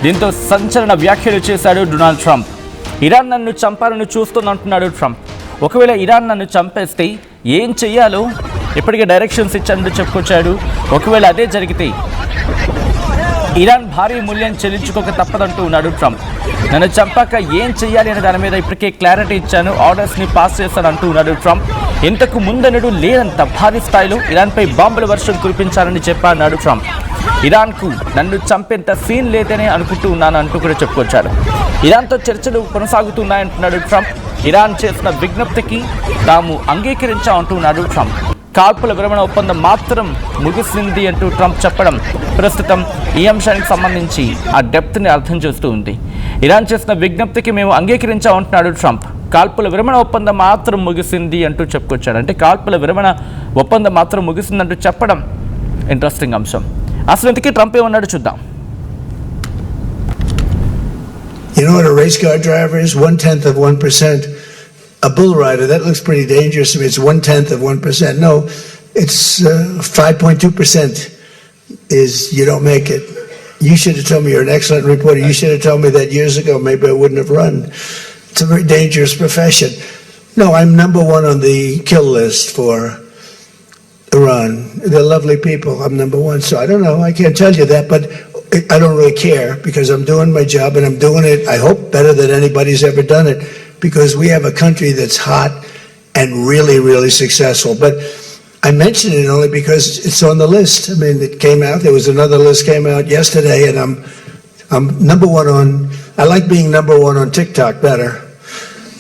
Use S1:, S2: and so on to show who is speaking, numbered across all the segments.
S1: దీంతో సంచలన వ్యాఖ్యలు చేశాడు డొనాల్డ్ ట్రంప్. ఇరాన్ నన్ను చంపాలని చూస్తుందంటున్నాడు ట్రంప్. ఒకవేళ ఇరాన్ నన్ను చంపేస్తే ఏం చెయ్యాలో ఇప్పటికే డైరెక్షన్స్ ఇచ్చాడు చెప్పుకొచ్చాడు. ఒకవేళ అదే జరిగితే ఇరాన్ భారీ మూల్యం చెల్లించుకోక తప్పదంటూ ఉన్నాడు ట్రంప్. నన్ను చంపాక ఏం చెయ్యాలి అనే దాని మీద ఇప్పటికే క్లారిటీ ఇచ్చాను, ఆర్డర్స్ని పాస్ చేస్తాను అంటూ ఉన్నాడు ట్రంప్. ఇంతకు ముందనడు లేనంత భారీ స్థాయిలో ఇరాన్పై బాంబుల వర్షం కురిపించాలని చెప్పాడు ట్రంప్. ఇరాన్కు నన్ను చంపేంత సీన్ లేదని అనుకుంటూ ఉన్నాను అంటూ కూడా చెప్పుకొచ్చారు. ఇరాన్తో చర్చలు కొనసాగుతున్నాయంటున్నాడు ట్రంప్. ఇరాన్ చేసిన విజ్ఞప్తికి తాము అంగీకరించామంటున్నాడు ట్రంప్. కాల్పుల విరమణ ఒప్పందం మాత్రం ముగిసింది అంటూ ట్రంప్ చెప్పడం ప్రస్తుతం ఈ అంశానికి సంబంధించి ఆ డెప్త్ని అర్థం చేస్తూ ఉంది. ఇరాన్ చేసిన విజ్ఞప్తికి మేము అంగీకరించామంటున్నాడు ట్రంప్. కాల్పుల విరమణ ఒప్పందం మాత్రం ముగిసింది అంటూ చెప్పుకొచ్చాడు. అంటే కాల్పుల విరమణ ఒప్పందం మాత్రం ముగిసిందంటూ చెప్పడం ఇంట్రెస్టింగ్ అంశం. అసలు ఇంతకీ ట్రంప్ ఏమన్నాడు చూద్దాం.
S2: You know what a race car driver is? 1/10 of 1%. A bull rider, that looks pretty dangerous to me. It's 1/10 of 1%. No, it's 5.2% is you don't make it. You should have told me. You're an excellent reporter. You should have told me that years ago. Maybe I wouldn't have run. It's a very dangerous profession. No, I'm number one on the kill list for Iran. They're lovely people. I'm number one. So I don't know. I can't tell you that, but I don't really care because I'm doing my job and I'm doing it, I hope, better than anybody's ever done it, because we have a country that's hot and really, really successful. But I mention it only because it's on the list. I mean, it came out. There was another list came out yesterday, and I'm number one on. I like being number one on TikTok better,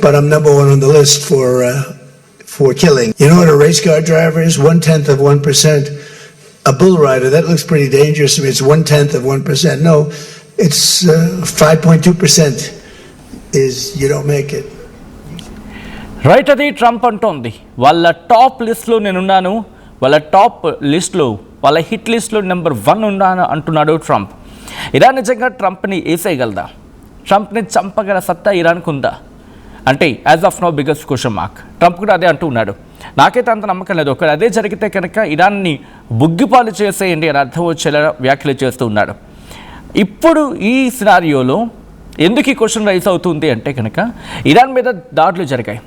S2: but I'm number one on the list for killing. You know what a race car driver is? 1/10 of 1%. A bull rider, that looks pretty dangerous to me. It's 1/10 of 1%. No, it's 5.2% is you don't make it.
S1: Right, అది Trump అంటోంది. వాళ్ళ top లిస్ట్లో నేనున్నాను, వాళ్ళ top లిస్ట్లో, వాళ్ళ hit లిస్ట్లో number 1 ఉన్నాను అంటున్నాడు ట్రంప్. ఇరాన్ నిజంగా ట్రంప్ని వేసేయగలదా? ట్రంప్ని చంపగల సత్తా ఇరాన్కు ఉందా అంటే as of now biggest question mark. Trump కూడా అదే అంటూ ఉన్నాడు. నాకైతే అంత నమ్మకం లేదు. ఒకవేళ అదే జరిగితే కనుక ఇరాన్ని బుగ్గిపాలు చేసేయండి అని అర్థం వచ్చేలా వ్యాఖ్యలు చేస్తూ ఉన్నాడు. ఇప్పుడు ఈ సినారియోలో ఎందుకు ఈ క్వశ్చన్ రైజ్ అవుతుంది అంటే కనుక ఇరాన్ మీద దాడులు జరిగాయి.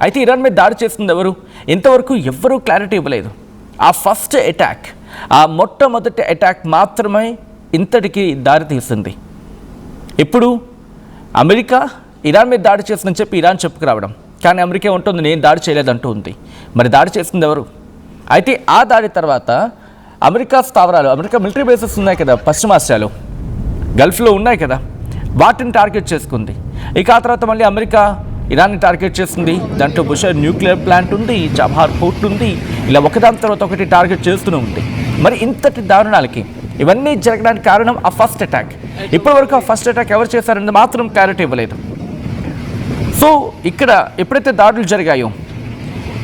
S1: అయితే ఇరాన్ మీద దాడి చేస్తుంది ఎవరు? ఇంతవరకు ఎవ్వరూ క్లారిటీ ఇవ్వలేదు. ఆ ఫస్ట్ అటాక్, ఆ మొట్టమొదటి అటాక్ మాత్రమే ఇంతటికి దారి తీస్తుంది. ఇప్పుడు అమెరికా ఇరాన్ మీద దాడి చేస్తుందని చెప్పి ఇరాన్ చెప్పుకురావడం, కానీ అమెరికా ఉంటుంది నేను దాడి చేయలేదంటూ ఉంది. మరి దాడి చేస్తుంది ఎవరు? అయితే ఆ దాడి తర్వాత అమెరికా స్థావరాలు, అమెరికా మిలిటరీ బేసెస్ ఉన్నాయి కదా పశ్చిమాసియాలో, గల్ఫ్లో ఉన్నాయి కదా, వాటిని టార్గెట్ చేసుకుంది. ఇక ఆ తర్వాత మళ్ళీ అమెరికా ఇరాన్ని టార్గెట్ చేస్తుంది. దాంట్లో బుషర్ న్యూక్లియర్ ప్లాంట్ ఉంది, చబహార్ పోర్ట్ ఉంది, ఇలా ఒకదాని తర్వాత ఒకటి టార్గెట్ చేస్తూనే ఉంది. మరి ఇంతటి దారుణాలకి ఇవన్నీ జరగడానికి కారణం ఆ ఫస్ట్ అటాక్. ఇప్పటి వరకు ఆ ఫస్ట్ అటాక్ ఎవరు చేశారనేది మాత్రం క్లారిటీ ఇవ్వలేదు. సో ఇక్కడ ఎప్పుడైతే దాడులు జరిగాయో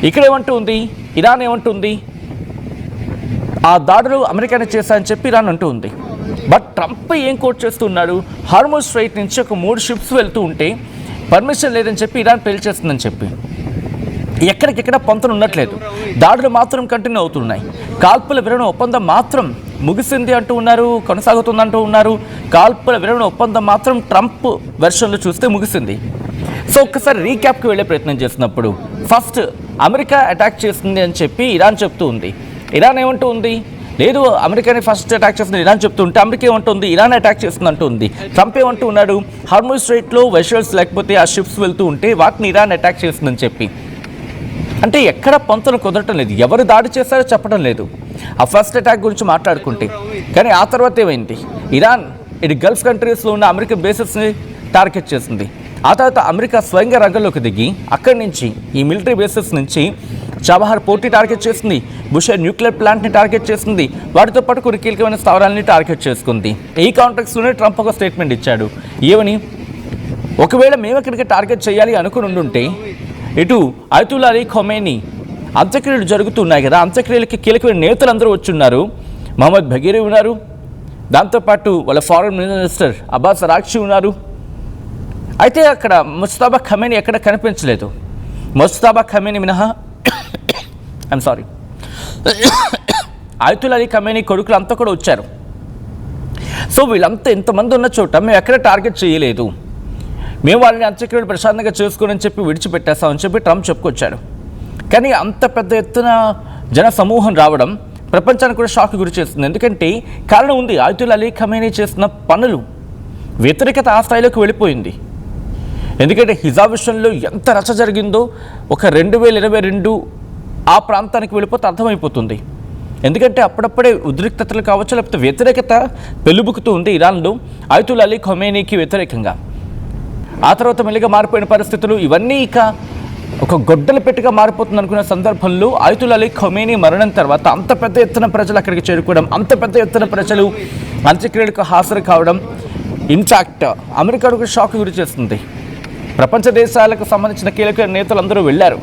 S1: ఇక్కడ ఏమంటూ ఉంది, ఇరాన్ ఏమంటుంది, ఆ దాడులు అమెరికానే చేశారని చెప్పి ఇరాన్ అంటూ ఉంది. బట్ ట్రంప్ ఏం కోట్ చేస్తున్నాడు, హార్మోజ్ స్ట్రైట్ నుంచి ఒక 3 షిప్స్ వెళ్తూ ఉంటే పర్మిషన్ లేదని చెప్పి ఇరాన్ పేల్చేస్తుందని చెప్పి ఎక్కడికెక్కడ పొంతన ఉండట్లేదు. దాడులు మాత్రం కంటిన్యూ అవుతున్నాయి. కాల్పుల విరమణ ఒప్పందం మాత్రం ముగిసింది అంటూ ఉన్నారు, కొనసాగుతుందంటూ ఉన్నారు. కాల్పుల విరమణ ఒప్పందం మాత్రం ట్రంప్ వెర్షన్లో చూస్తే ముగిసింది. సో ఒక్కసారి రీక్యాప్కి వెళ్ళే ప్రయత్నం చేసినప్పుడు ఫస్ట్ అమెరికా అటాక్ చేస్తుంది అని చెప్పి ఇరాన్ చెప్తూ ఉంది. ఇరాన్ ఏమంటూ ఉంది, లేదు అమెరికాని ఫస్ట్ అటాక్ చేస్తుంది ఇరాన్ చెప్తూ ఉంటే అమెరికా ఏమంటుంది, ఇరాన్ అటాక్ చేస్తుంది అంటూ ఉంది. ట్రంప్ ఏమంటూ ఉన్నాడు, హార్మోజ్ స్ట్రైట్లో వెషల్స్ లేకపోతే ఆ షిప్స్ వెళ్తూ ఉంటే వాటిని ఇరాన్ అటాక్ చేస్తుందని చెప్పి. అంటే ఎక్కడ పొంతను కుదరటం లేదు, ఎవరు దాడి చేస్తారో చెప్పడం లేదు. ఆ ఫస్ట్ అటాక్ గురించి మాట్లాడుకుంటే కానీ ఆ తర్వాత ఏమైంది, ఇరాన్ ఇది గల్ఫ్ కంట్రీస్లో ఉన్న అమెరికా బేసెస్ని టార్గెట్ చేసింది. ఆ తర్వాత అమెరికా స్వయంగా రంగంలోకి దిగి అక్కడి నుంచి ఈ మిలిటరీ బేసెస్ నుంచి చబహార్ పోర్ట్ని టార్గెట్ చేసింది, బుషర్ న్యూక్లియర్ ప్లాంట్ని టార్గెట్ చేసింది, వాటితో పాటు కొన్ని కీలకమైన స్థావరాలని టార్గెట్ చేసుకుంది. ఈ కాంటెక్స్లోనే ట్రంప్ ఒక స్టేట్మెంట్ ఇచ్చాడు. ఏమని, ఒకవేళ మేము ఇక్కడికి టార్గెట్ చేయాలి అనుకుని ఉండుంటే ఇటు అయతుల్లా అలీ ఖొమైనీ అంత్యక్రియలు జరుగుతున్నాయి కదా, అంత్యక్రియలకి కీలకమైన నేతలు అందరూ వచ్చున్నారు. మహమ్మద్ బగీరీ ఉన్నారు, దాంతోపాటు వాళ్ళ ఫారెన్ మినిస్టర్ అబ్బాస్ అరాగ్చి ఉన్నారు. అయితే అక్కడ ముజ్తబా ఖమేనీ ఎక్కడ కనిపించలేదు. ముజ్తబా ఖమేనీ మినహా I'm sorry Ayatollah Ali Khamenei కొడుకులు అంతా కూడా వచ్చారు. సో వీళ్ళంతా ఇంతమంది ఉన్న చోట మేము ఎక్కడ టార్గెట్ చేయలేదు, మేము వాళ్ళని అంత్యక్రియలు ప్రశాంతంగా చేసుకోనని చెప్పి విడిచిపెట్టేస్తామని చెప్పి ట్రంప్ చెప్పుకొచ్చాడు. కానీ అంత పెద్ద ఎత్తున జన సమూహం రావడం ప్రపంచానికి కూడా షాక్ గురి చేస్తుంది. ఎందుకంటే కారణం ఉంది, ఆయతుల్ అలీ ఖమేనీ చేస్తున్న పనులు వ్యతిరేకత ఆ స్థాయిలోకి వెళ్ళిపోయింది. ఎందుకంటే హిజాబ్ విషయంలో ఎంత రచ జరిగిందో ఒక 2022 ఆ ప్రాంతానికి వెళ్ళిపోతే అర్థమైపోతుంది. ఎందుకంటే అప్పుడప్పుడే ఉద్రిక్తతలు కావచ్చు, లేకపోతే వ్యతిరేకత పెళ్ళుబుకుతూ ఉంది ఇరాన్లో ఆయతుల్ అలీ ఖమేనీకి వ్యతిరేకంగా. ఆ తర్వాత మెల్లిగా మారిపోయిన పరిస్థితులు ఇవన్నీ ఇక ఒక గొడ్డల పెట్టిగా మారిపోతుంది అనుకున్న సందర్భంలో ఆయతుల్ అలీ ఖమేనీ మరణం తర్వాత అంత పెద్ద ఎత్తున ప్రజలు అక్కడికి చేరుకోవడం, అంత పెద్ద ఎత్తున ప్రజలు అంత్యక్రియలకు హాజరు కావడం ఇన్ఫాక్ట్ అమెరికాకు షాక్ గురి చేస్తుంది. ప్రపంచ దేశాలకు సంబంధించిన కీలక నేతలు అందరూ వెళ్ళారు,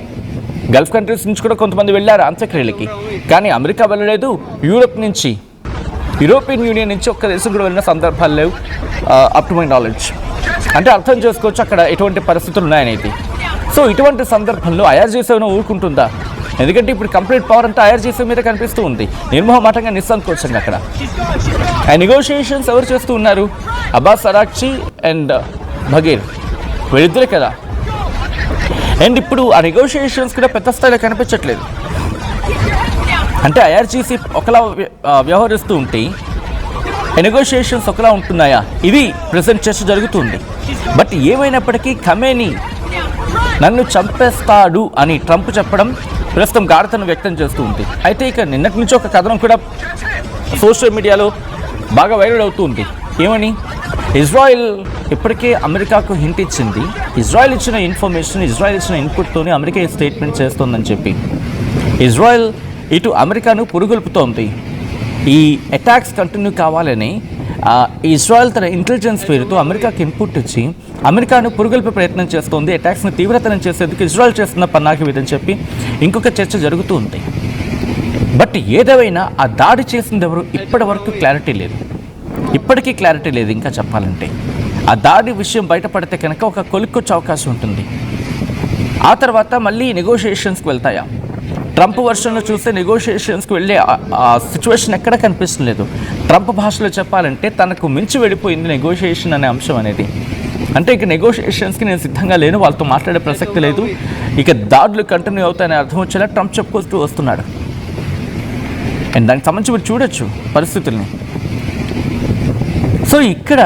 S1: గల్ఫ్ కంట్రీస్ నుంచి కూడా కొంతమంది వెళ్ళారు అంత్యక్రియలకి. కానీ అమెరికా వెళ్ళలేదు, యూరోపియన్ యూనియన్ నుంచి ఒక్క దేశం కూడా వెళ్ళిన సందర్భాలు లేవు అప్ టు మై నాలెడ్జ్. అంటే అర్థం చేసుకోవచ్చు అక్కడ ఎటువంటి పరిస్థితులు ఉన్నాయనేది. సో ఇటువంటి సందర్భంలో ఐఆర్జీసీ ఊరుకుంటుందా? ఎందుకంటే ఇప్పుడు కంప్లీట్ పవర్ అంతా ఐఆర్జీసీ మీద కనిపిస్తూ ఉంది, నిర్మోహమాటంగా నిస్సంకోచంగా. అక్కడ ఆ నెగోషియేషన్స్ ఎవరు చేస్తూ ఉన్నారు? అబ్బాస్ అరాక్చి అండ్ బగీర్ వీళ్ళిద్దరే కదా. అండ్ ఇప్పుడు ఆ నెగోషియేషన్స్ కూడా పెద్ద స్థాయిలో కనిపించట్లేదు. అంటే ఐఆర్జీసీ ఒకలా వ్యవహరిస్తూ ఉంటే నెగోషియేషన్స్ ఒకలా ఉంటున్నాయా? ఇది ప్రెసెంట్ చర్చ జరుగుతుంది. బట్ ఏమైనప్పటికీ ఖమేనీ నన్ను చంపేస్తాడు అని ట్రంప్ చెప్పడం ప్రస్తుతం గాఢతను వ్యక్తం చేస్తూ ఉంది. అయితే ఇక నిన్నటి నుంచి ఒక కథనం కూడా సోషల్ మీడియాలో బాగా వైరల్ అవుతూ ఉంది. ఏమని? ఇజ్రాయెల్ ఇప్పటికే అమెరికాకు హింట్ ఇచ్చింది. ఇజ్రాయెల్ ఇచ్చిన ఇన్ఫర్మేషన్, ఇజ్రాయెల్ ఇచ్చిన ఇన్పుట్తోనే అమెరికా ఈ స్టేట్మెంట్ చేస్తోందని చెప్పి ఇజ్రాయెల్ ఇటు అమెరికాను పురుగొల్పుతోంది. ఈ అటాక్స్ కంటిన్యూ కావాలని ఇజ్రాయెల్ తన ఇంటెలిజెన్స్ పేరుతో అమెరికాకి ఇన్పుట్ ఇచ్చి అమెరికాను పురుగొల్పే ప్రయత్నం చేస్తోంది. అటాక్స్ని తీవ్రతరం చేసేందుకు ఇజ్రాయెల్ చేస్తున్న పన్నాకి విధని చెప్పి ఇంకొక చర్చ జరుగుతూ ఉంది. బట్ ఏదేమైనా ఆ దాడి చేసింది ఎవరు ఇప్పటి వరకు క్లారిటీ లేదు. ఇప్పటికీ క్లారిటీ లేదు. ఇంకా చెప్పాలంటే ఆ దాడి విషయం బయటపడితే కనుక ఒక కొలిక్కొచ్చే అవకాశం ఉంటుంది. ఆ తర్వాత మళ్ళీ నెగోషియేషన్స్కి వెళ్తాయా? ట్రంప్ వర్షన్లో చూస్తే నెగోషియేషన్స్కి వెళ్ళే సిచ్యువేషన్ ఎక్కడ కనిపిస్తలేదు. ట్రంప్ భాషలో చెప్పాలంటే తనకు మించి వెళ్ళిపోయింది నెగోషియేషన్ అనే అంశం అనేది. అంటే ఇక నెగోషియేషన్స్కి నేను సిద్ధంగా లేను, వాళ్ళతో మాట్లాడే ప్రసక్తి లేదు, ఇక దాడులు కంటిన్యూ అవుతాయని అర్థం వచ్చేలా ట్రంప్ చెప్పుకొస్తూ వస్తున్నాడు. అండ్ దానికి సంబంధించి మీరు చూడొచ్చు పరిస్థితుల్ని. సో ఇక్కడ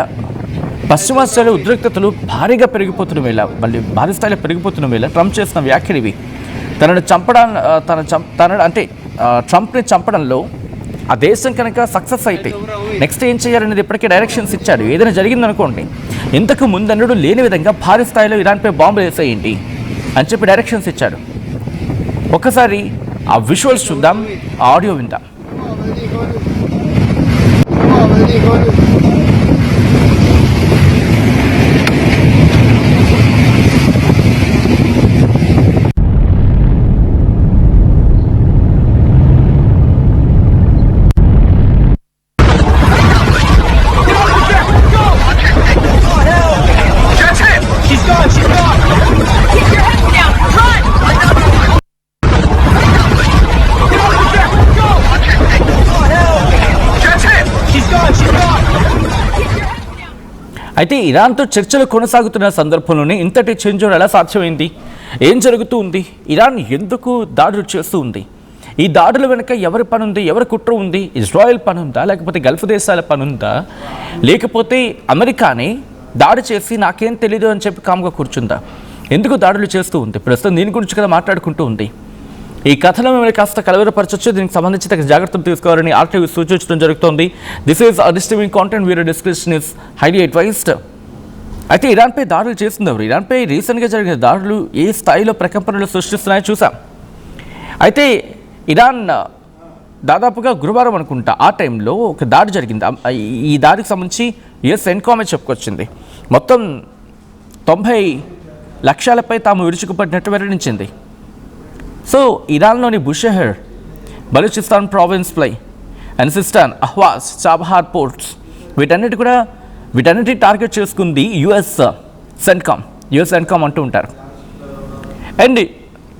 S1: పశ్చిమాసియాలో ఉద్రిక్తతలు భారీగా పెరిగిపోతున్న వేళ, మళ్ళీ భారీ స్థాయిలో పెరిగిపోతున్న వేళ ట్రంప్ చేసిన వ్యాఖ్యలు ఇవి. ట్రంప్ని చంపడంలో ఆ దేశం కనుక సక్సెస్ అయితే నెక్స్ట్ ఏం చేయాలనేది ఇప్పటికే డైరెక్షన్స్ ఇచ్చాడు. ఏదైనా జరిగిందనుకోండి, ఇంతకు ముందన్నడు లేని విధంగా భారీ స్థాయిలో ఇరాన్పై బాంబులు వేసేయండి అని చెప్పి డైరెక్షన్స్ ఇచ్చాడు. ఒక్కసారి ఆ విజువల్స్ చూద్దాం, ఆ ఆడియో విందాం. అయితే ఇరాన్తో చర్చలు కొనసాగుతున్న సందర్భంలోనే ఇంతటి చేంజ్ ఎలా సాధ్యమైంది? ఏం జరుగుతూ ఉంది? ఇరాన్ ఎందుకు దాడులు చేస్తూ ఉంది? ఈ దాడుల వెనుక ఎవరి పని ఉంది? ఎవరి కుట్ర ఉంది? ఇజ్రాయెల్ పని ఉందా, లేకపోతే గల్ఫ్ దేశాల పని ఉందా, లేకపోతే అమెరికానే దాడి చేసి నాకేం తెలీదు అని చెప్పి కామ్గా కూర్చుందా? ఎందుకు దాడులు చేస్తూ ఉంది? ప్రస్తుతం దీని గురించి కదా మాట్లాడుకుంటూ ఉంది. ఈ కథలో మేము కాస్త కలవరపరచొచ్చు, దీనికి సంబంధించి తగిన జాగ్రత్తలు తీసుకోవాలని ఆర్టీవీ సూచించడం జరుగుతోంది. This is disturbing content, video description is highly advised. అయితే ఇరాన్పై దాడులు చేస్తుంది ఎవరు? ఇరాన్పై రీసెంట్గా జరిగిన దాడులు ఏ స్థాయిలో ప్రకంపనలు సృష్టిస్తున్నాయో చూసాం. అయితే ఇరాన్ దాదాపుగా గురువారం అనుకుంటా ఆ టైంలో ఒక దాడి జరిగింది. ఈ దాడికి సంబంధించి యుఎస్ ఎన్కామే చెప్పుకొచ్చింది. మొత్తం 90 లక్ష్యాలపై తాము విరుచుకుపడినట్టు వెల్లడించింది. సో ఇరాన్లోని బుషెహర్, బలూచిస్తాన్ ప్రావిన్స్పై and Sistan, Ahvaz, Chabahar ports వీటన్నిటి టార్గెట్ చేసుకుంది యుఎస్ సెంట్కామ్ అంటూ ఉంటారు. అండ్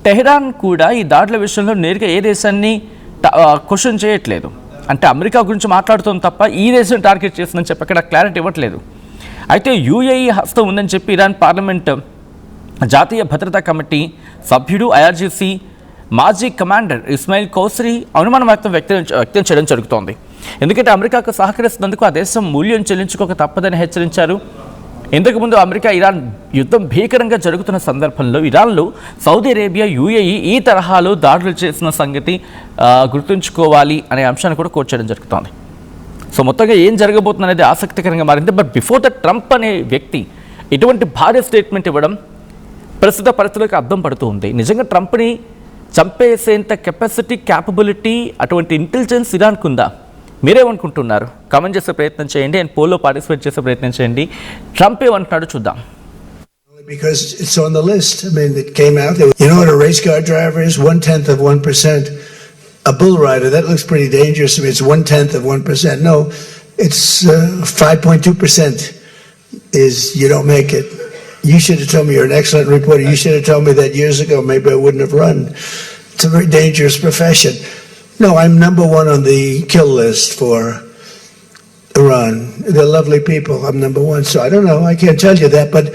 S1: టెహ్రాన్ కూడా ఈ దాడుల విషయంలో నేరుగా ఏ దేశాన్ని క్వశ్చన్ చేయట్లేదు. అంటే అమెరికా గురించి మాట్లాడుతుంది తప్ప ఈ దేశం టార్గెట్ చేస్తుందని చెప్పి అక్కడ క్లారిటీ ఇవ్వట్లేదు. అయితే యూఏఈ హస్తం ఉందని చెప్పి ఇరాన్ పార్లమెంట్ జాతీయ భద్రతా కమిటీ సభ్యుడు ఐఆర్జీసీ మాజీ కమాండర్ ఇస్మాయిల్ కౌసరీ అనుమానం వ్యక్తం చేయడం జరుగుతోంది. ఎందుకంటే అమెరికాకు సహకరిస్తున్నందుకు ఆ దేశం మూల్యం చెల్లించుకోక తప్పదని హెచ్చరించారు. ఇంతకుముందు అమెరికా ఇరాన్ యుద్ధం భీకరంగా జరుగుతున్న సందర్భంలో ఇరాన్లో సౌదీ అరేబియా యూఏఈ ఈ తరహాలో దాడులు చేసిన సంగతి గుర్తుంచుకోవాలి అనే అంశాన్ని కూడా కోట్ చేయడం జరుగుతోంది. సో మొత్తంగా ఏం జరగబోతుంది అనేది ఆసక్తికరంగా మారింది. బట్ బిఫోర్ ద ట్రంప్ అనే వ్యక్తి ఇటువంటి భారీ స్టేట్మెంట్ ఇవ్వడం ప్రస్తుత పరిస్థితులకు అర్థం పడుతూ ఉంది. నిజంగా ట్రంప్ని చంపేసేంత కెపాసిటీ, క్యాపబిలిటీ, అటువంటి ఇంటెలిజెన్స్ ఇరాన్కు ఉందా? మీరేమనుకుంటున్నారు? కామెంట్ చేసే ప్రయత్నం చేయండి అండ్ పోల్లో పార్టిసిపేట్ చేసే ప్రయత్నం చేయండి. ట్రంప్ ఏమంటున్నాడో చూద్దాం.
S2: Because it's on the list. I mean, it came out. You know what a race car driver is? 1/10 of 1%. A bull rider, that looks pretty dangerous to me. It's 1/10 of 1%. No, it's 5.2% is you don't make it. You should have told me. You're an excellent reporter. You should have told me that years ago. Maybe I wouldn't have run. It's a very dangerous profession. No, I'm number one on the kill list for Iran. They're lovely people. I'm number one. So I don't know. I can't tell you that, but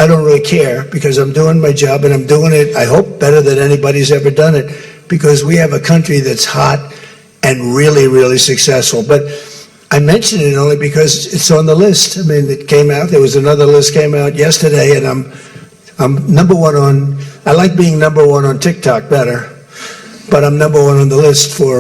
S2: I don't really care because I'm doing my job and I'm doing it, I hope, better than anybody's ever done it because we have a country that's hot and really, really successful. But I mention it only because it's on the list. I mean, it came out. There was another list came out yesterday, and I'm number one on. I like being number one on TikTok better, but I'm number one on the list for